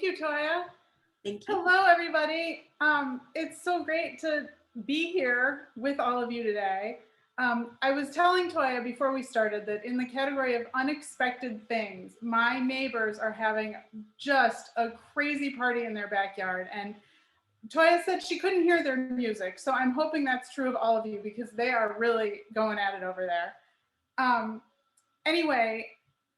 you, Toya. Thank you. Hello, everybody. It's so great to be here with all of you today. I was telling Toya before we started that in the category of unexpected things, my neighbors are having just a crazy party in their backyard. And Toya said she couldn't hear their music. So I'm hoping that's true of all of you because they are really going at it over there. Um, anyway,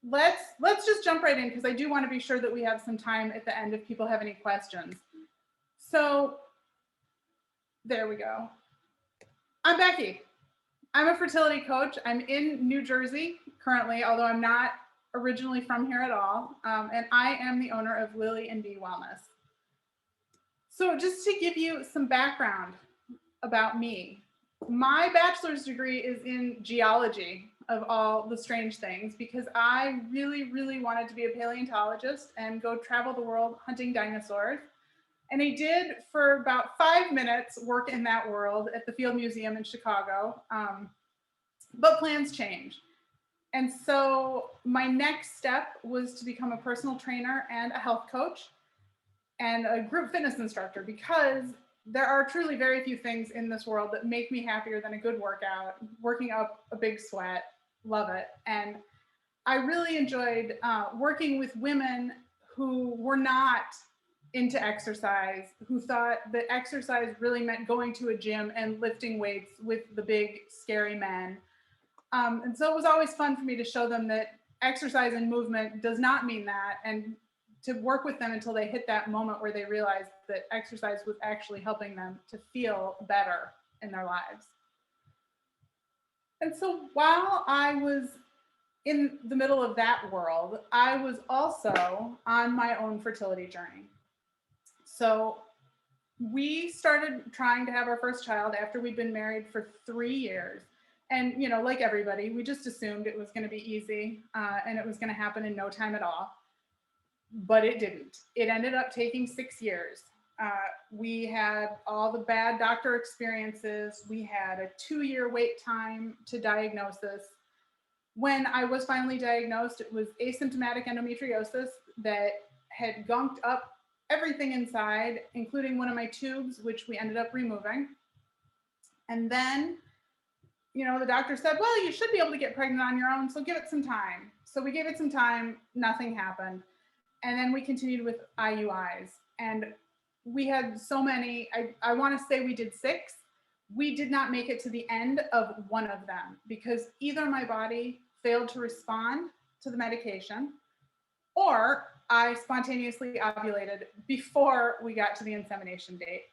let's just jump right in because I do want to be sure that we have some time at the end if people have any questions. So there we go. I'm Becky. I'm a fertility coach. I'm in New Jersey currently, although I'm not originally from here at all. And I am the owner of Lily and Bee Wellness. So just to give you some background about me, my bachelor's degree is in geology, of all the strange things, because I really wanted to be a paleontologist and go travel the world hunting dinosaurs. And I did for about 5 minutes work in that world at the Field Museum in Chicago, but plans changed. And so my next step was to become a personal trainer and a health coach and a group fitness instructor, because there are truly very few things in this world that make me happier than a good workout, working up a big sweat, love it. And I really enjoyed working with women who were not into exercise, who thought that exercise really meant going to a gym and lifting weights with the big, scary men. And so it was always fun for me to show them that exercise and movement does not mean that, and to work with them until they hit that moment where they realized that exercise was actually helping them to feel better in their lives. And so while I was in the middle of that world, I was also on my own fertility journey. So we started trying to have our first child after we'd been married for 3 years. And, you know, like everybody, we just assumed it was going to be easy and it was going to happen in no time at all. But it didn't. It ended up taking 6 years. We had all the bad doctor experiences. We had a 2-year wait time to diagnosis. When I was finally diagnosed, it was asymptomatic endometriosis that had gunked up everything inside, including one of my tubes, which we ended up removing. And then, you know, the doctor said, well, you should be able to get pregnant on your own, so give it some time. So we gave it some time, nothing happened. And then we continued with IUIs. And we had so many, I want to say we did 6. We did not make it to the end of one of them because either my body failed to respond to the medication or I spontaneously ovulated before we got to the insemination date.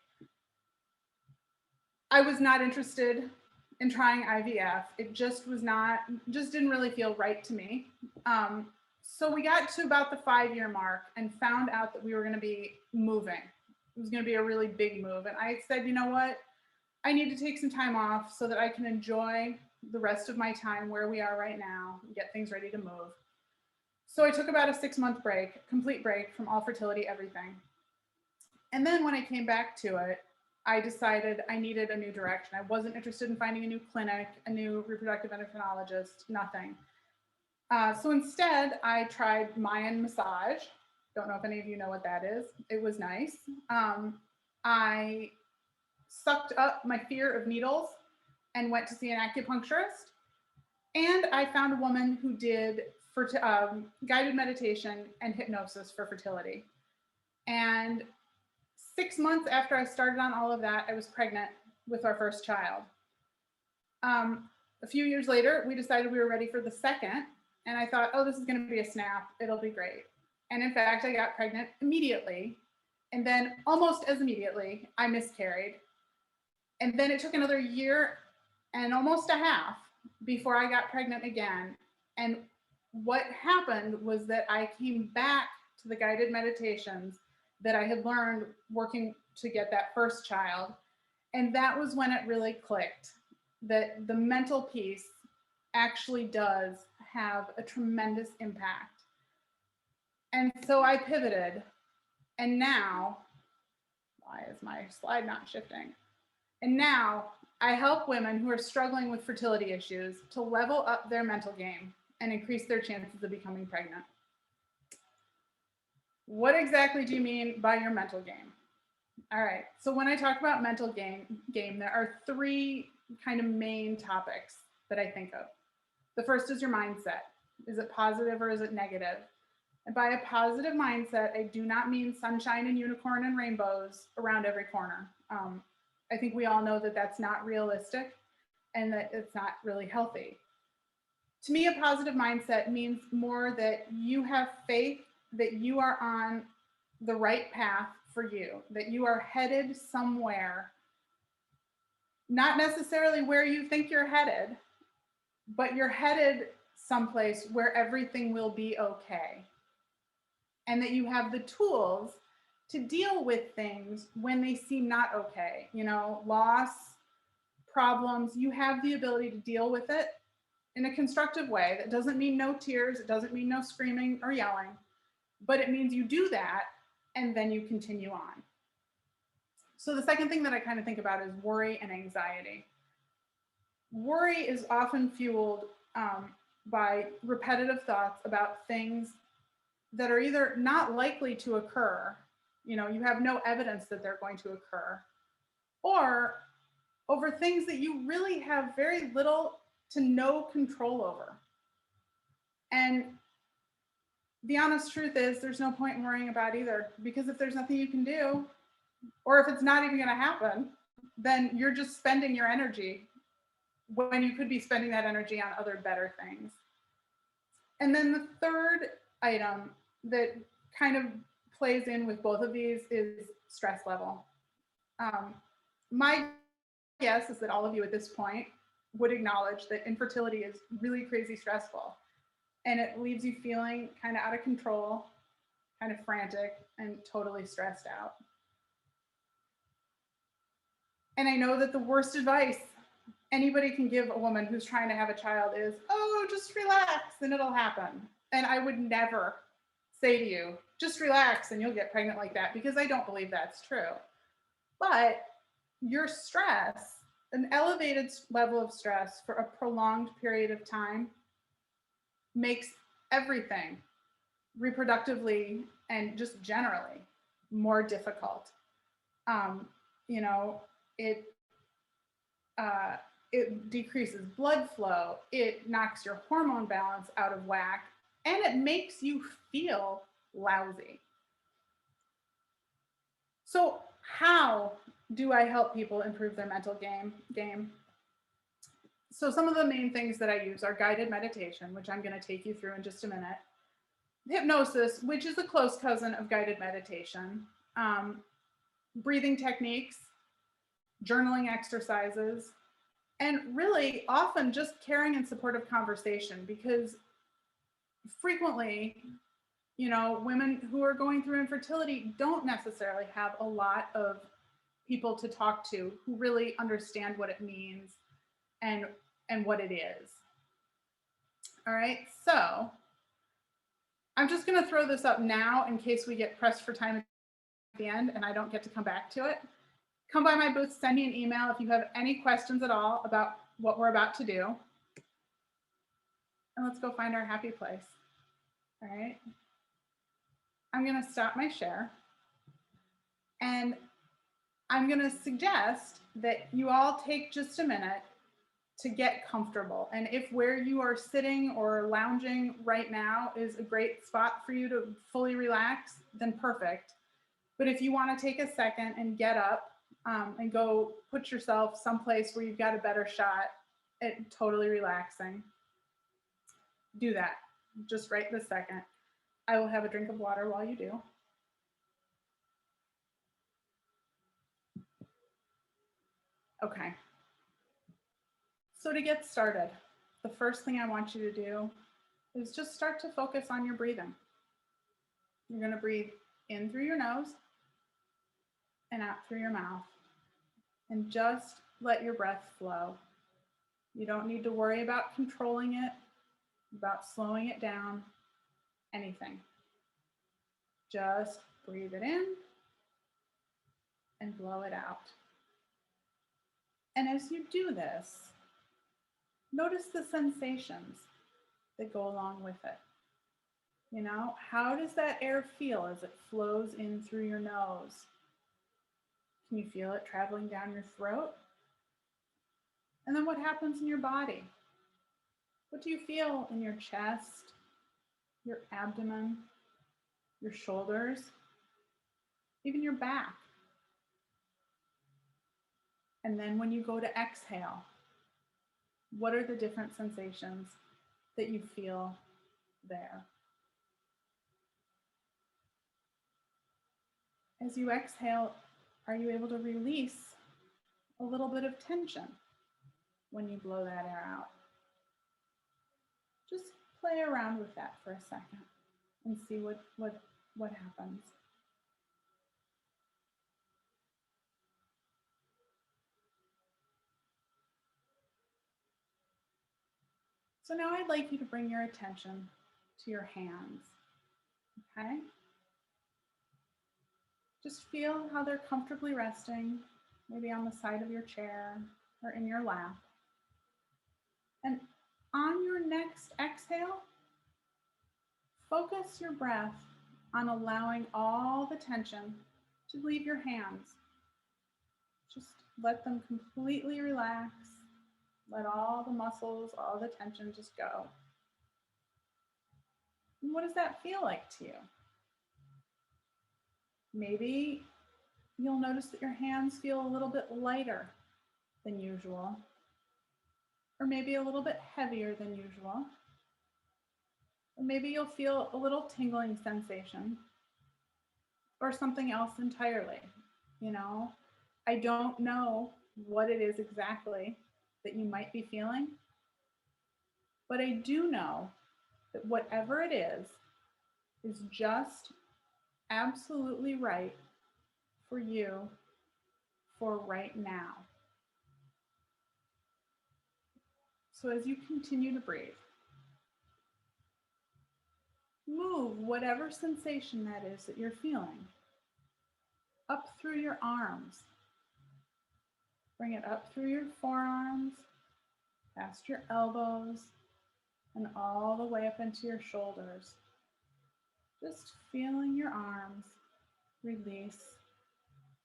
I was not interested in trying IVF. It just didn't really feel right to me. So we got to about the 5-year mark and found out that we were going to be moving. It was going to be a really big move. And I said, you know what? I need to take some time off so that I can enjoy the rest of my time where we are right now and get things ready to move. So I took about a 6-month break, complete break from all fertility, everything. And then when I came back to it, I decided I needed a new direction. I wasn't interested in finding a new clinic, a new reproductive endocrinologist, nothing. So instead, I tried Mayan massage. Don't know if any of you know what that is. It was nice. I sucked up my fear of needles and went to see an acupuncturist. And I found a woman who did guided meditation and hypnosis for fertility. And 6 months after I started on all of that, I was pregnant with our first child. A few years later, we decided we were ready for the second. And I thought, oh, this is going to be a snap. It'll be great. And in fact, I got pregnant immediately. And then almost as immediately, I miscarried. And then it took another year and almost a half before I got pregnant again. And what happened was that I came back to the guided meditations that I had learned working to get that first child. And that was when it really clicked that the mental piece actually does have a tremendous impact. And so I pivoted, and now, why is my slide not shifting? And now I help women who are struggling with fertility issues to level up their mental game and increase their chances of becoming pregnant. What exactly do you mean by your mental game? All right. So when I talk about mental game, there are three kind of main topics that I think of. The first is your mindset. Is it positive or is it negative? And by a positive mindset, I do not mean sunshine and unicorn and rainbows around every corner. I think we all know that that's not realistic and that it's not really healthy. To me, a positive mindset means more that you have faith that you are on the right path for you, that you are headed somewhere, not necessarily where you think you're headed, but you're headed someplace where everything will be okay. And that you have the tools to deal with things when they seem not okay, loss, problems. You have the ability to deal with it in a constructive way. That doesn't mean no tears, it doesn't mean no screaming or yelling, but it means you do that and then you continue on. So the second thing that I kind of think about is worry and anxiety. Worry is often fueled by repetitive thoughts about things that are either not likely to occur, you have no evidence that they're going to occur, or over things that you really have very little to no control over. And the honest truth is there's no point in worrying about either, because if there's nothing you can do, or if it's not even going to happen, then you're just spending your energy when you could be spending that energy on other better things. And then the third item that kind of plays in with both of these is stress level. My guess is that all of you at this point would acknowledge that infertility is really crazy stressful, and it leaves you feeling kind of out of control, kind of frantic, and totally stressed out. And I know that the worst advice anybody can give a woman who's trying to have a child is, oh, just relax and it'll happen. And I would never say to you, just relax and you'll get pregnant like that, because I don't believe that's true. But your stress, an elevated level of stress for a prolonged period of time, makes everything reproductively and just generally more difficult. You know, it it decreases blood flow, it knocks your hormone balance out of whack, and it makes you feel lousy. So how do I help people improve their mental game? So some of the main things that I use are guided meditation, which I'm going to take you through in just a minute. Hypnosis, which is a close cousin of guided meditation. Breathing techniques, journaling exercises, and really often just caring and supportive conversation, because frequently, women who are going through infertility don't necessarily have a lot of people to talk to who really understand what it means and what it is. All right, so I'm just going to throw this up now in case we get pressed for time at the end and I don't get to come back to it. Come by my booth, send me an email if you have any questions at all about what we're about to do. And let's go find our happy place. All right. I'm going to stop my share. And I'm going to suggest that you all take just a minute to get comfortable. And if where you are sitting or lounging right now is a great spot for you to fully relax, then perfect. But if you want to take a second and get up and go put yourself someplace where you've got a better shot at totally relaxing, do that just right this second. I will have a drink of water while you do. Okay. So to get started, the first thing I want you to do is just start to focus on your breathing. You're going to breathe in through your nose and out through your mouth, and just let your breath flow. You don't need to worry about controlling it, about slowing it down, anything. Just breathe it in and blow it out. And as you do this, notice the sensations that go along with it. You know, how does that air feel as it flows in through your nose? Can you feel it traveling down your throat? And then what happens in your body? What do you feel in your chest, your abdomen, your shoulders, even your back? And then when you go to exhale, what are the different sensations that you feel there? As you exhale, are you able to release a little bit of tension when you blow that air out? Just play around with that for a second and see what happens. So now I'd like you to bring your attention to your hands, okay? Just feel how they're comfortably resting, maybe on the side of your chair or in your lap. And on your next exhale, focus your breath on allowing all the tension to leave your hands. Just let them completely relax. Let all the muscles, all the tension just go. And what does that feel like to you? Maybe you'll notice that your hands feel a little bit lighter than usual, or maybe a little bit heavier than usual. Or maybe you'll feel a little tingling sensation or something else entirely. You know, I don't know what it is exactly that you might be feeling, but I do know that whatever it is just absolutely right for you for right now. So as you continue to breathe, move whatever sensation that is that you're feeling up through your arms. Bring it up through your forearms, past your elbows, and all the way up into your shoulders. Just feeling your arms release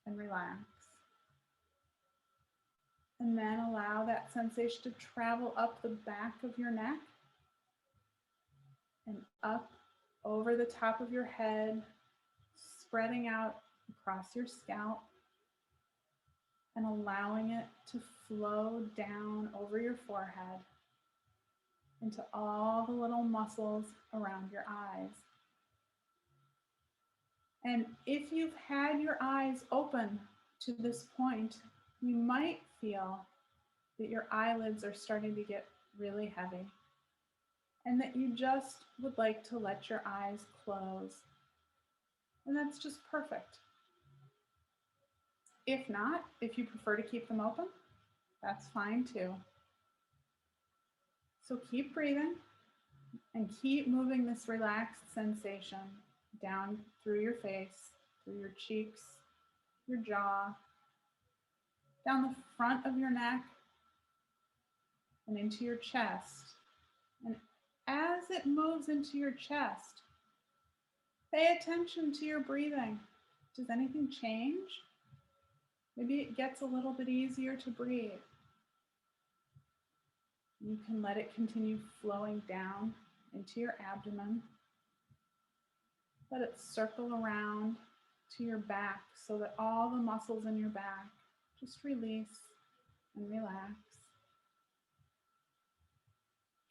and relax. And then allow that sensation to travel up the back of your neck and up over the top of your head, spreading out across your scalp and allowing it to flow down over your forehead into all the little muscles around your eyes. And if you've had your eyes open to this point, you might feel that your eyelids are starting to get really heavy and that you just would like to let your eyes close. And that's just perfect. If not, if you prefer to keep them open, that's fine too. So keep breathing and keep moving this relaxed sensation down through your face, through your cheeks, your jaw, down the front of your neck, and into your chest. And as it moves into your chest, pay attention to your breathing. Does anything change? Maybe it gets a little bit easier to breathe. You can let it continue flowing down into your abdomen. Let it circle around to your back so that all the muscles in your back just release and relax.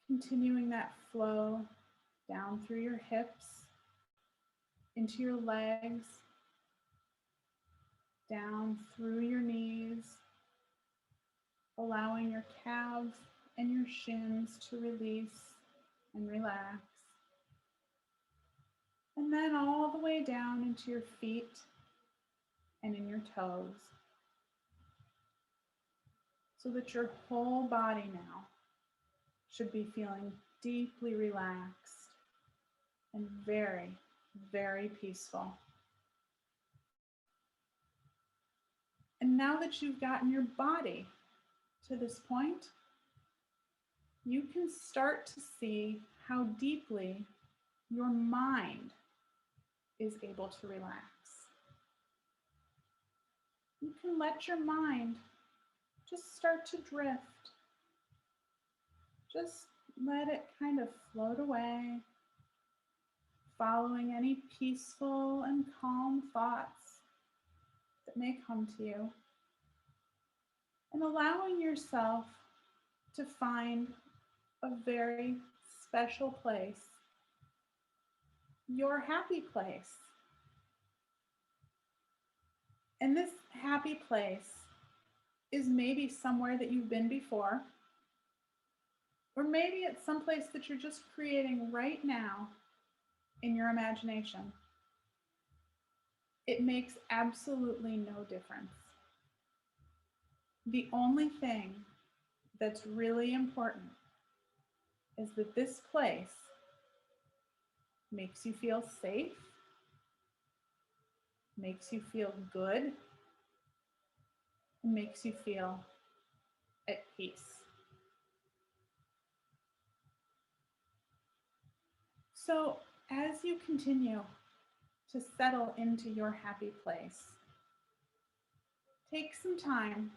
Continuing that flow down through your hips, into your legs, down through your knees, allowing your calves and your shins to release and relax. And then all the way down into your feet and in your toes, so that your whole body now should be feeling deeply relaxed and very, very peaceful. And now that you've gotten your body to this point, you can start to see how deeply your mind is able to relax. You can let your mind just start to drift. Just let it kind of float away, following any peaceful and calm thoughts that may come to you, and allowing yourself to find a very special place, your happy place. And this happy place is maybe somewhere that you've been before, or maybe it's someplace that you're just creating right now in your imagination. It makes absolutely no difference. The only thing that's really important is that this place makes you feel safe, makes you feel good, and makes you feel at peace. So as you continue to settle into your happy place, take some time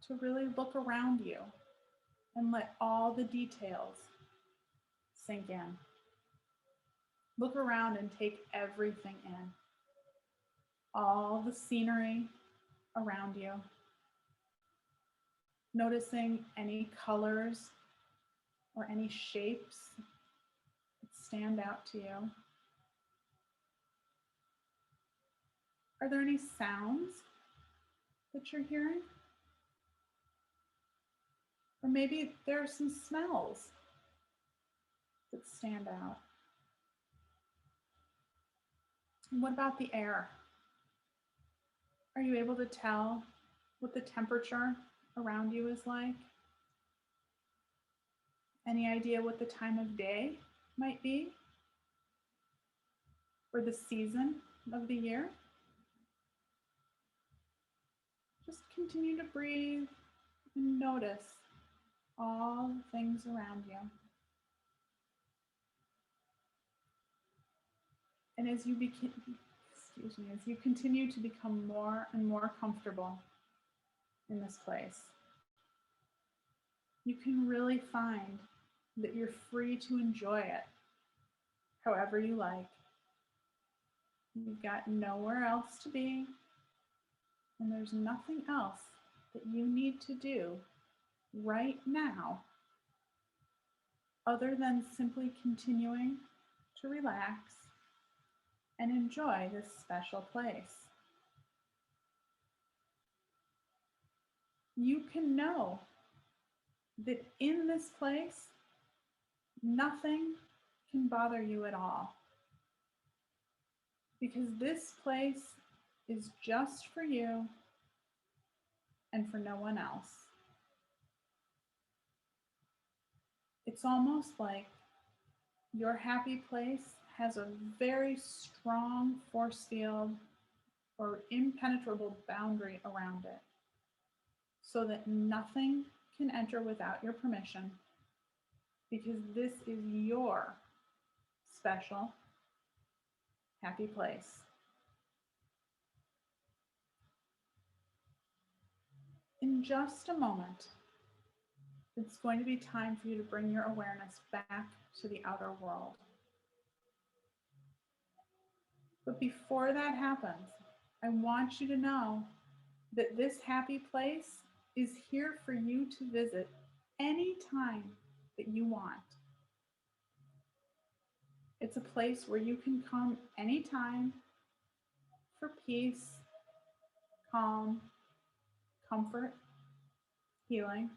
to really look around you and let all the details sink in. Look around and take everything in. All the scenery around you. Noticing any colors or any shapes that stand out to you. Are there any sounds that you're hearing? Or maybe there are some smells that stand out. And what about the air? Are you able to tell what the temperature around you is like? Any idea what the time of day might be? Or the season of the year? Just continue to breathe and notice all the things around you. And as you continue to become more and more comfortable in this place, you can really find that you're free to enjoy it however you like. You've got nowhere else to be, and there's nothing else that you need to do right now other than simply continuing to relax and enjoy this special place. You can know that in this place, nothing can bother you at all, because this place is just for you and for no one else. It's almost like your happy place has a very strong force field or impenetrable boundary around it, so that nothing can enter without your permission, because this is your special happy place. In just a moment, it's going to be time for you to bring your awareness back to the outer world. But before that happens, I want you to know that this happy place is here for you to visit anytime that you want. It's a place where you can come anytime for peace, calm, comfort, healing,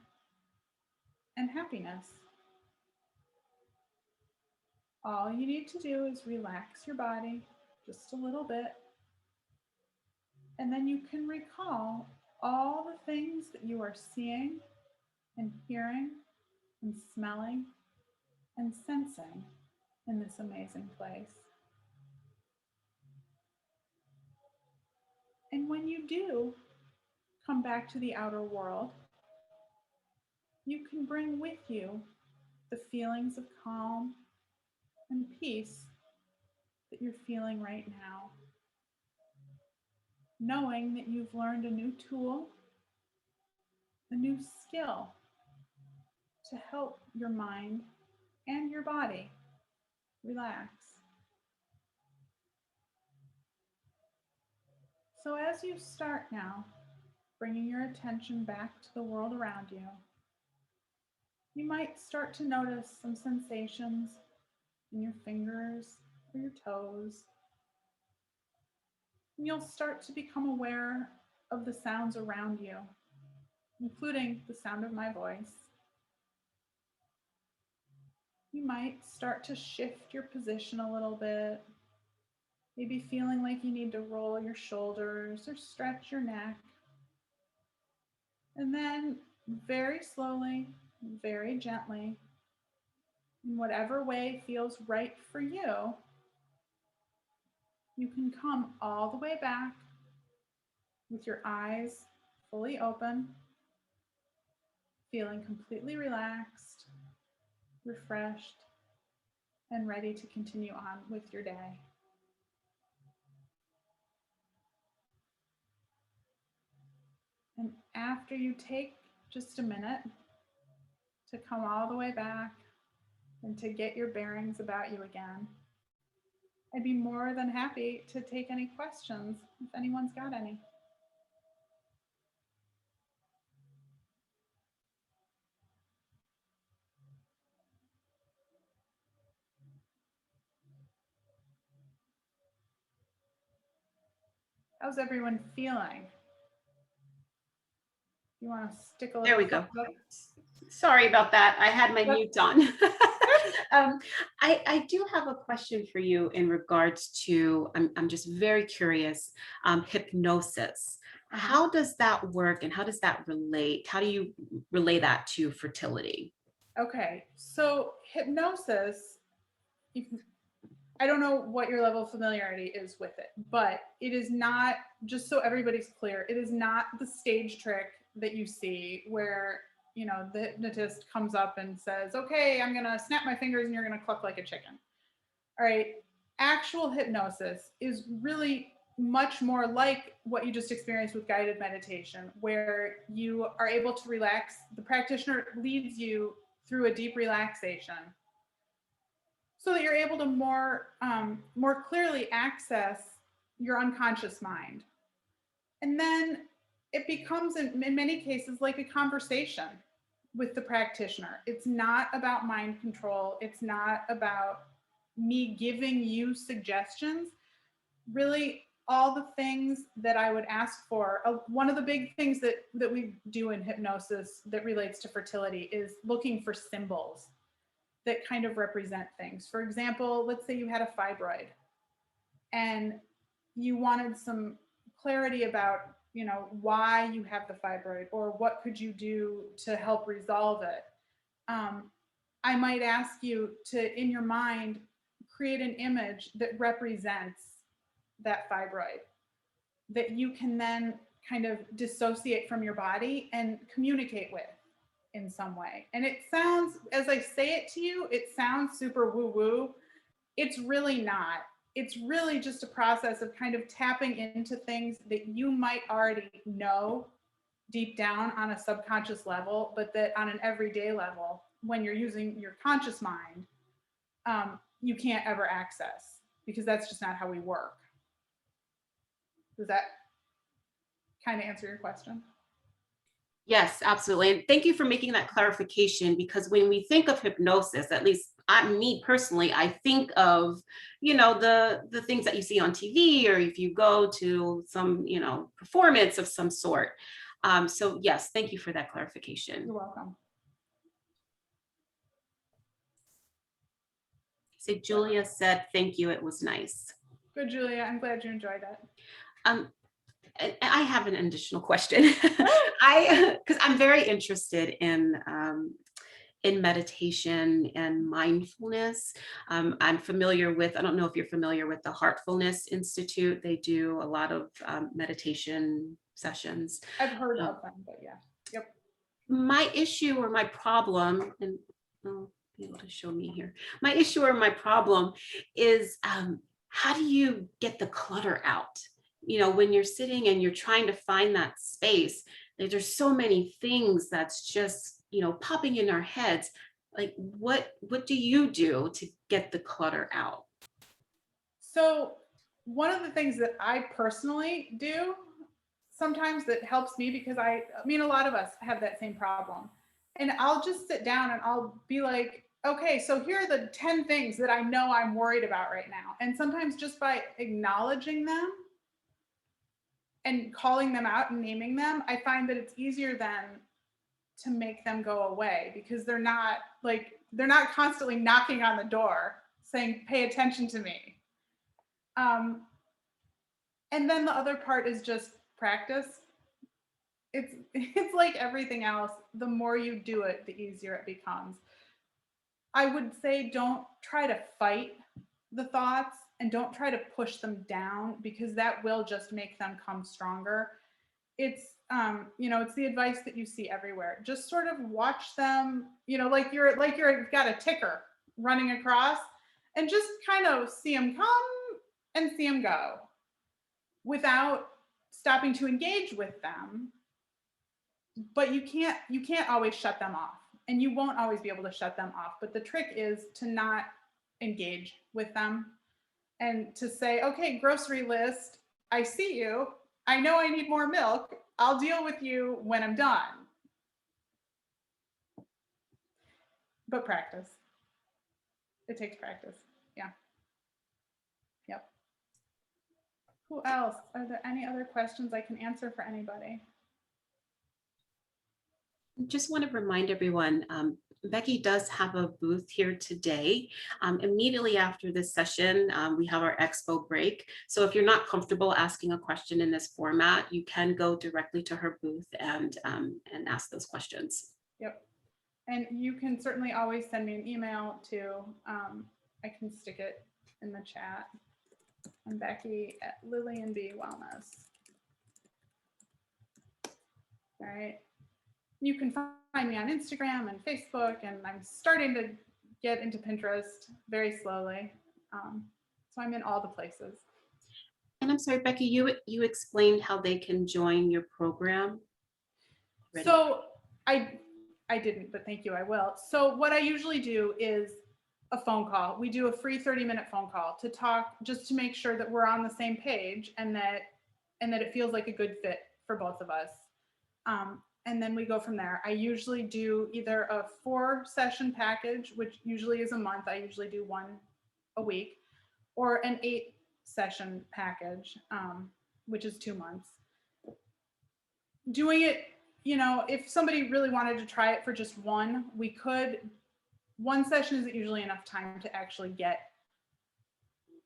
and happiness. All you need to do is relax your body just a little bit, and then you can recall all the things that you are seeing and hearing and smelling and sensing in this amazing place. And when you do come back to the outer world, you can bring with you the feelings of calm and peace that you're feeling right now, knowing that you've learned a new tool, a new skill to help your mind and your body relax. So as you start now, bringing your attention back to the world around you, you might start to notice some sensations in your fingers or your toes. And you'll start to become aware of the sounds around you, including the sound of my voice. You might start to shift your position a little bit, maybe feeling like you need to roll your shoulders or stretch your neck. And then very slowly, very gently, in whatever way feels right for you, you can come all the way back with your eyes fully open, feeling completely relaxed, refreshed, and ready to continue on with your day. And after you take just a minute to come all the way back and to get your bearings about you again, I'd be more than happy to take any questions if anyone's got any. How's everyone feeling? You want to stick a little There we go. thumbs up? Sorry about that. I had my Yep. mute on. I do have a question for you in regards to, I'm just very curious, hypnosis. How does that work and how does that relate? How do you relay that to fertility? Okay, so hypnosis, I don't know what your level of familiarity is with it, but it is not, just so everybody's clear, it is not the stage trick that you see where, you know, the hypnotist comes up and says, okay, I'm going to snap my fingers and you're going to cluck like a chicken. All right. Actual hypnosis is really much more like what you just experienced with guided meditation, where you are able to relax. The practitioner leads you through a deep relaxation so that you're able to more clearly access your unconscious mind. And then it becomes, in many cases, like a conversation with the practitioner. It's not about mind control. It's not about me giving you suggestions. Really, all the things that I would ask for. One of the big things that we do in hypnosis that relates to fertility is looking for symbols that kind of represent things. For example, let's say you had a fibroid and you wanted some clarity about, you know, why you have the fibroid or what could you do to help resolve it. I might ask you to, in your mind, create an image that represents that fibroid that you can then kind of dissociate from your body and communicate with in some way. And it sounds, as I say it to you, it sounds super woo woo. It's really not. It's really just a process of kind of tapping into things that you might already know deep down on a subconscious level, but that on an everyday level, when you're using your conscious mind, you can't ever access because that's just not how we work. Does that kind of answer your question? Yes, absolutely. And thank you for making that clarification, because when we think of hypnosis, at least me personally, I think of, the things that you see on TV, or if you go to some, performance of some sort. So yes, thank you for that clarification. You're welcome. So Julia said, thank you, it was nice. Good, Julia. I'm glad you enjoyed it. I have an additional question. Because I'm very interested in meditation and mindfulness. I'm familiar with, I don't know if you're familiar with the Heartfulness Institute. They do a lot of meditation sessions. I've heard of them, but yeah. Yep. My issue or my problem, and I'll be able to show me here. My issue or my problem is how do you get the clutter out? You know, when you're sitting and you're trying to find that space, there's so many things that's just, you know, popping in our heads. Like, what do you do to get the clutter out? So, one of the things that I personally do sometimes that helps me, because I mean, a lot of us have that same problem. And I'll just sit down and I'll be like, okay, so here are the 10 things that I know I'm worried about right now. And sometimes just by acknowledging them and calling them out and naming them, I find that it's easier then to make them go away, because they're not constantly knocking on the door saying, pay attention to me. Um, and then the other part is just practice. It's like everything else. The more you do it, the easier it becomes. I would say don't try to fight the thoughts and don't try to push them down, because that will just make them come stronger. It's it's the advice that you see everywhere. Just sort of watch them, you've got a ticker running across, and just kind of see them come and see them go without stopping to engage with them. But you can't always shut them off, and you won't always be able to shut them off. But the trick is to not engage with them and to say, okay, grocery list, I see you, I know I need more milk, I'll deal with you when I'm done. But practice, it takes practice. Yeah. Yep. Who else? Are there any other questions I can answer for anybody? Just want to remind everyone, Becky does have a booth here today. Immediately after this session, we have our expo break. So if you're not comfortable asking a question in this format, you can go directly to her booth and ask those questions. Yep. And you can certainly always send me an email too. I can stick it in the chat. I'm Becky at Lillian B Wellness. All right. You can find me on Instagram and Facebook, and I'm starting to get into Pinterest very slowly. So I'm in all the places. And I'm sorry, Becky, you explained how they can join your program. Ready? So I didn't, but thank you, I will. So what I usually do is a phone call. We do a free 30-minute phone call to talk, just to make sure that we're on the same page, and that it feels like a good fit for both of us. And then we go from there. I usually do either a 4-session package, which usually is a month. I usually do one a week, or an 8-session package, which is 2 months. Doing it, if somebody really wanted to try it for just one, we could. One session isn't usually enough time to actually get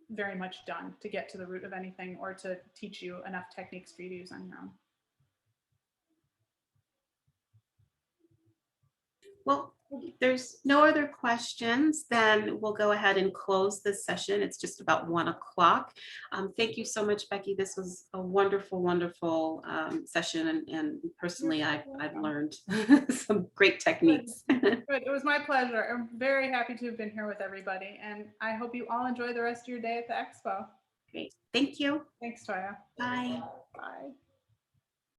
very much done, to get to the root of anything, or to teach you enough techniques for you to use on your own. Well, if there's no other questions, then we'll go ahead and close this session. It's just about 1 o'clock. Thank you so much, Becky. This was a wonderful, wonderful session. And personally, I've learned some great techniques. Good. It was my pleasure. I'm very happy to have been here with everybody. And I hope you all enjoy the rest of your day at the expo. Great. Thank you. Thanks, Toya. Bye. Bye.